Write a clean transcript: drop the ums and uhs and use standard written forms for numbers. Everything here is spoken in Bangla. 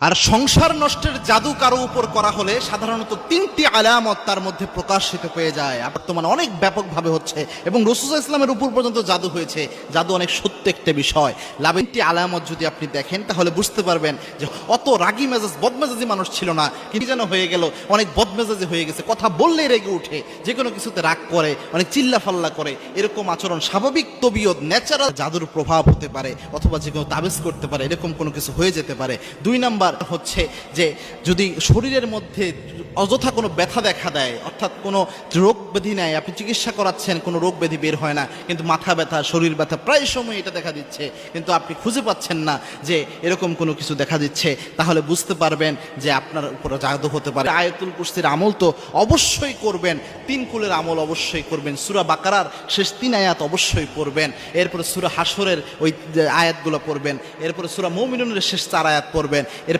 আর সংসার নষ্টের জাদু কারো উপর করা হলে সাধারণত তিনটি আলামত তার মধ্যে প্রকাশিত হয়ে যায়। বর্তমানে অনেক ব্যাপকভাবে হচ্ছে এবং রাসূলুল্লাহ ইসলামের উপর পর্যন্ত জাদু হয়েছে। জাদু অনেক সত্য একটা বিষয়। তিনটি আলামত যদি আপনি দেখেন তাহলে বুঝতে পারবেন যে অত রাগী মেজাজ বদমেজাজি মানুষ ছিল না, কি যেন হয়ে গেল, অনেক বদমেজাজি হয়ে গেছে। কথা বললেই রেগে উঠে, যে কোনো কিছুতে রাগ করে, অনেক চিল্লাফাল্লা করে। এরকম আচরণ স্বাভাবিক তবিয়ত ন্যাচারাল জাদুর প্রভাব হতে পারে, অথবা যে কোনো তাবিজ করতে পারে, এরকম কোনো কিছু হয়ে যেতে পারে। 2 নাম্বার হচ্ছে যে যদি শরীরের মধ্যে অযথা কোনো ব্যথা দেখা দেয়, অর্থাৎ কোনো রোগ ব্যাধি নেয়, আপনি চিকিৎসা করাচ্ছেন, কোনো রোগ ব্যাধি বের হয় না, কিন্তু মাথা ব্যথা, শরীর ব্যথা প্রায় সময় এটা দেখা দিচ্ছে, কিন্তু আপনি খুঁজে পাচ্ছেন না যে এরকম কোনো কিছু দেখা দিচ্ছে, তাহলে বুঝতে পারবেন যে আপনার উপর জাদু হতে পারে। আয়াতুল কুরসির আমল তো অবশ্যই করবেন, 3 কুলের আমল অবশ্যই করবেন, সূরা বাকারার শেষ 3 আয়াত অবশ্যই পড়বেন, এরপরে সূরা হাশরের ওই আয়াতগুলো পড়বেন, এরপরে সূরা মুমিনুনের শেষ 4 আয়াত পড়বেন। এর